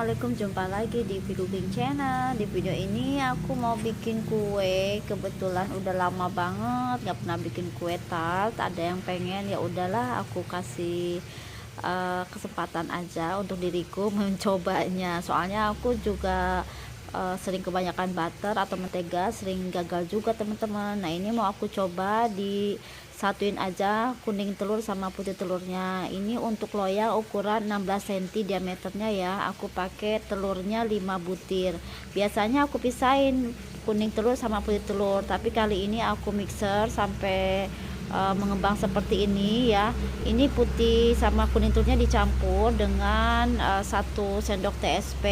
Assalamualaikum, jumpa lagi di Vidubing Channel. Di video ini aku mau bikin kue. Kebetulan udah lama banget nggak pernah bikin kue tart. Ada yang pengen, ya udahlah aku kasih kesempatan aja untuk diriku mencobanya. Soalnya aku juga sering kebanyakan butter atau mentega, sering gagal juga teman-teman. Nah ini mau aku coba disatuin aja kuning telur sama putih telurnya. Ini untuk loyang ukuran 16 cm diameternya ya. Aku pakai telurnya 5 butir. Biasanya aku pisahin kuning telur sama putih telur, tapi kali ini aku mixer sampai mengembang seperti ini ya. Ini putih sama kuning telurnya dicampur dengan 1 sendok TSP,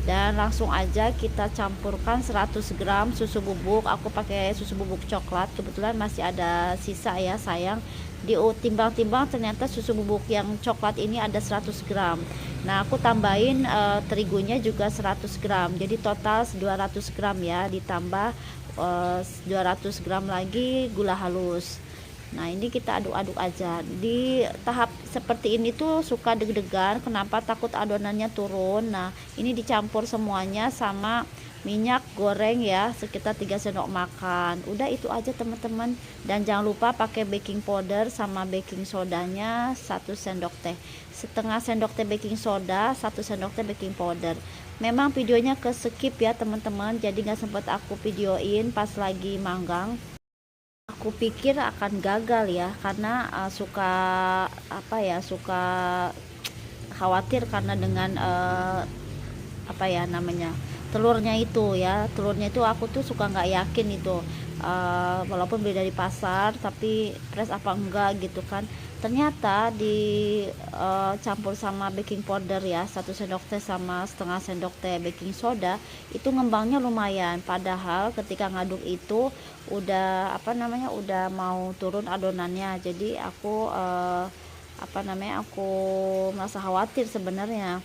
dan langsung aja kita campurkan 100 gram susu bubuk. Aku pakai susu bubuk coklat, kebetulan masih ada sisa ya, sayang. Di timbang-timbang ternyata susu bubuk yang coklat ini ada 100 gram. Nah aku tambahin terigunya juga 100 gram, jadi total 200 gram ya, ditambah 200 gram lagi gula halus. Nah ini kita aduk-aduk aja. Di tahap seperti ini tuh suka deg-degan, kenapa? Takut adonannya turun. Nah ini dicampur semuanya sama minyak goreng ya, sekitar 3 sendok makan. Udah itu aja teman-teman. Dan jangan lupa pakai baking powder sama baking sodanya 1 sendok teh, setengah sendok teh baking soda, 1 sendok teh baking powder. Memang videonya ke skip ya teman-teman, jadi nggak sempat aku videoin pas lagi manggang. Aku pikir akan gagal ya, karena suka apa ya, suka khawatir karena dengan apa ya namanya, telurnya itu ya, telurnya itu aku tuh suka nggak yakin itu, walaupun beli dari pasar tapi fresh apa enggak gitu kan. Ternyata campur sama baking powder ya, 1 sendok teh sama setengah sendok teh baking soda, itu ngembangnya lumayan. Padahal ketika ngaduk itu udah apa namanya, udah mau turun adonannya. Jadi aku apa namanya, aku merasa khawatir sebenarnya.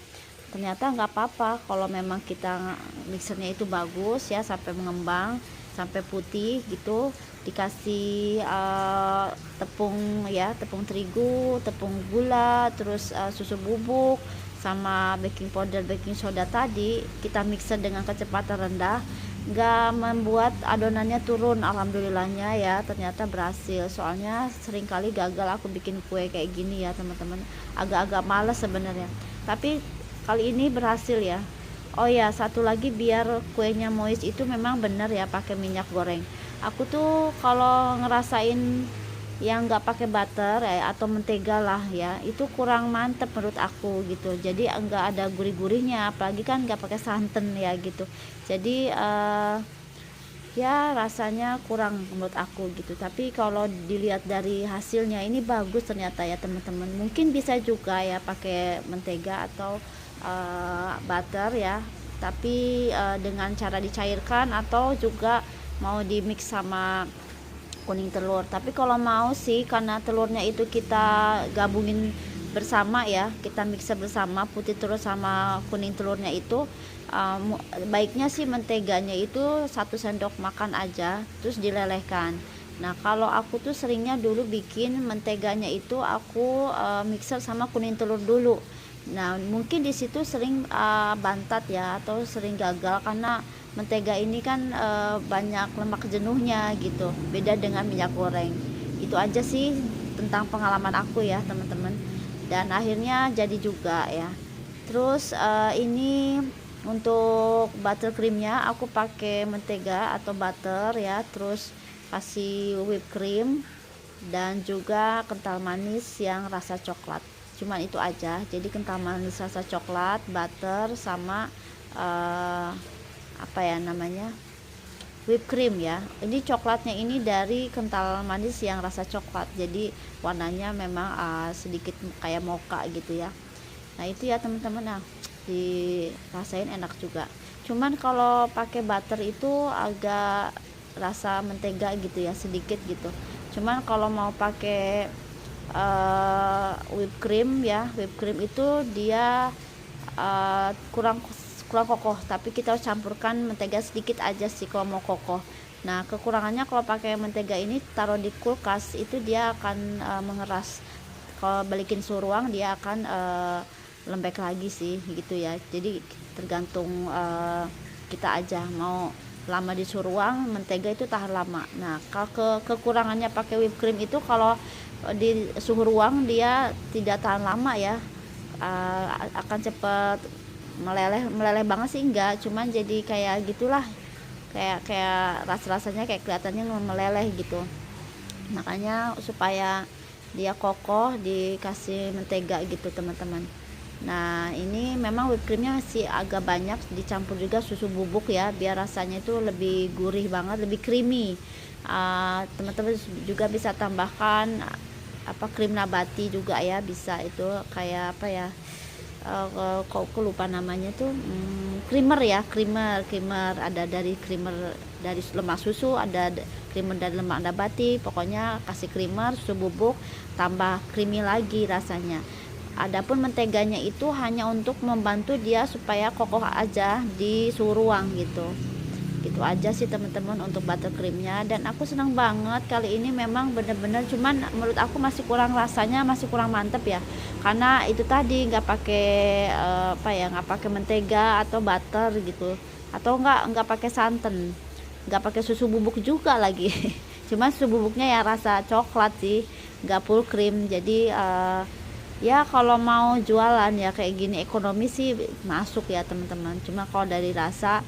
Ternyata nggak apa-apa kalau memang kita mixernya itu bagus ya, sampai mengembang sampai putih gitu. Dikasih tepung ya, tepung terigu, tepung gula, terus susu bubuk sama baking powder baking soda tadi, kita mixer dengan kecepatan rendah, nggak membuat adonannya turun. Alhamdulillahnya ya, ternyata berhasil. Soalnya sering kali gagal aku bikin kue kayak gini ya teman-teman, agak-agak males sebenarnya, tapi kali ini berhasil ya. Oh ya, satu lagi, biar kuenya moist itu memang bener ya pakai minyak goreng. Aku tuh kalau ngerasain yang nggak pakai butter ya, atau mentega lah ya, itu kurang mantep menurut aku gitu. Jadi nggak ada gurih-gurihnya, apalagi kan nggak pakai santan ya gitu. Jadi ya rasanya kurang menurut aku gitu. Tapi kalau dilihat dari hasilnya ini bagus ternyata ya teman-teman. Mungkin bisa juga ya pakai mentega atau butter ya, tapi dengan cara dicairkan atau juga mau di mix sama kuning telur. Tapi kalau mau sih, karena telurnya itu kita gabungin bersama ya, kita mixer bersama putih telur sama kuning telurnya itu, baiknya sih menteganya itu 1 sendok makan aja terus dilelehkan. Nah kalau aku tuh seringnya dulu bikin menteganya itu aku mixer sama kuning telur dulu. Nah mungkin di situ sering bantat ya, atau sering gagal karena mentega ini kan banyak lemak jenuhnya gitu, beda dengan minyak goreng. Itu aja sih tentang pengalaman aku ya teman-teman, dan akhirnya jadi juga ya. Terus ini untuk buttercreamnya aku pakai mentega atau butter ya, terus kasih whipped cream dan juga kental manis yang rasa coklat. Cuman itu aja, jadi kental manis rasa coklat, butter, sama apa ya namanya, whipped cream ya. Ini coklatnya ini dari kental manis yang rasa coklat, jadi warnanya memang sedikit kayak mocha gitu ya. Nah itu ya teman-teman. Nah dirasain enak juga, cuman kalau pakai butter itu agak rasa mentega gitu ya, sedikit gitu. Cuman kalau mau pakai whipped cream ya, whipped cream itu dia kurang kokoh, tapi kita campurkan mentega sedikit aja sih kalau mau kokoh. Nah kekurangannya kalau pakai mentega ini, taruh di kulkas itu dia akan mengeras. Kalau balikin suhu ruang dia akan lembek lagi sih gitu ya. Jadi tergantung kita aja mau lama di suhu ruang, mentega itu tahan lama. Nah, kalau kekurangannya pakai whipped cream itu kalau di suhu ruang dia tidak tahan lama ya, akan cepat meleleh banget sih enggak, cuman jadi kayak gitulah, kayak rasanya kayak kelihatannya meleleh gitu. Makanya supaya dia kokoh dikasih mentega gitu teman-teman. Nah, ini memang whipped creamnya masih agak banyak, dicampur juga susu bubuk ya, biar rasanya itu lebih gurih banget, lebih creamy. Teman-teman juga bisa tambahkan apa krim nabati juga ya, bisa itu kayak apa ya, kok aku lupa namanya tuh, creamer ya, creamer ada dari creamer dari lemak susu, ada creamer dari lemak nabati, pokoknya kasih creamer susu bubuk tambah creamy lagi rasanya. Adapun menteganya itu hanya untuk membantu dia supaya kokoh aja di suhu ruang gitu. Gitu aja sih teman-teman untuk buttercreamnya, dan aku senang banget kali ini. Memang bener-bener, cuman menurut aku masih kurang rasanya, masih kurang mantep ya, karena itu tadi nggak pakai apa ya, nggak pakai mentega atau butter gitu, atau nggak pakai santan, nggak pakai susu bubuk juga lagi. Cuma susu bubuknya ya rasa coklat sih, nggak full cream. Jadi ya kalau mau jualan ya kayak gini ekonomi sih masuk ya teman-teman. Cuma kalau dari rasa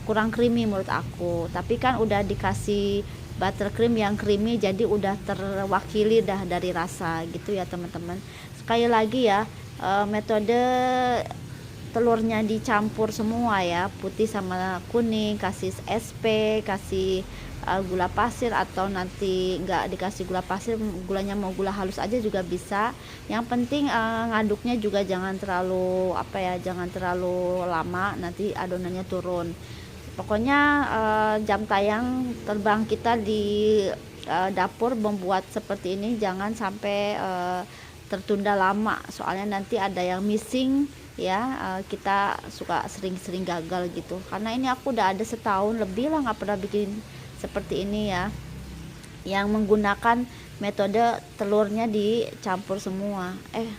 kurang creamy menurut aku. Tapi kan udah dikasih buttercream yang creamy, jadi udah terwakili dah dari rasa gitu ya teman-teman. Sekali lagi ya, metode telurnya dicampur semua ya, putih sama kuning, kasih SP, kasih gula pasir, atau nanti nggak dikasih gula pasir, gulanya mau gula halus aja juga bisa. Yang penting ngaduknya juga jangan terlalu apa ya, jangan terlalu lama, nanti adonannya turun. Pokoknya jam tayang terbang kita di dapur membuat seperti ini jangan sampai tertunda lama, soalnya nanti ada yang missing ya. Kita suka sering-sering gagal gitu, karena ini aku udah ada setahun lebih lah nggak pernah bikin seperti ini ya, yang menggunakan metode telurnya dicampur semua.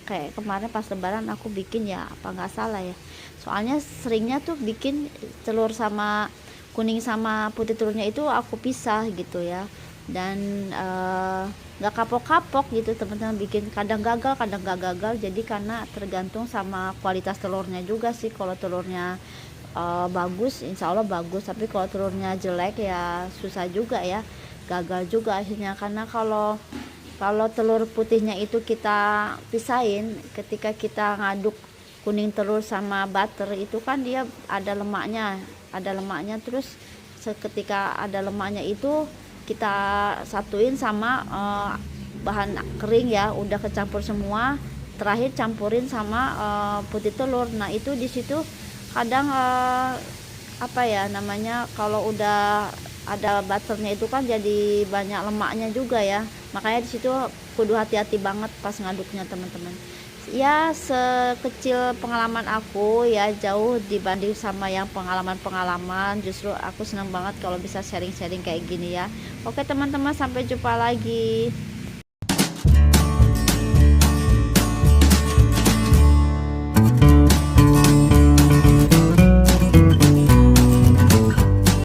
Kayak kemarin pas lebaran aku bikin ya, apa nggak salah ya, soalnya seringnya tuh bikin telur sama kuning sama putih telurnya itu aku pisah gitu ya, dan nggak kapok-kapok gitu teman-teman bikin. Kadang gagal kadang nggak gagal, jadi karena tergantung sama kualitas telurnya juga sih. Kalau telurnya bagus insya Allah bagus, tapi kalau telurnya jelek ya susah juga ya, gagal juga akhirnya. Karena kalau telur putihnya itu kita pisahin, ketika kita ngaduk kuning telur sama butter itu kan dia ada lemaknya, terus ketika ada lemaknya itu kita satuin sama bahan kering ya, udah kecampur semua, terakhir campurin sama putih telur. Nah itu di situ kadang apa ya namanya, kalau udah ada butternya itu kan jadi banyak lemaknya juga ya, makanya di situ kudu hati-hati banget pas ngaduknya teman-teman. Ya sekecil pengalaman aku ya, jauh dibanding sama yang pengalaman-pengalaman. Justru aku senang banget kalau bisa sharing-sharing kayak gini ya. Oke teman-teman, sampai jumpa lagi.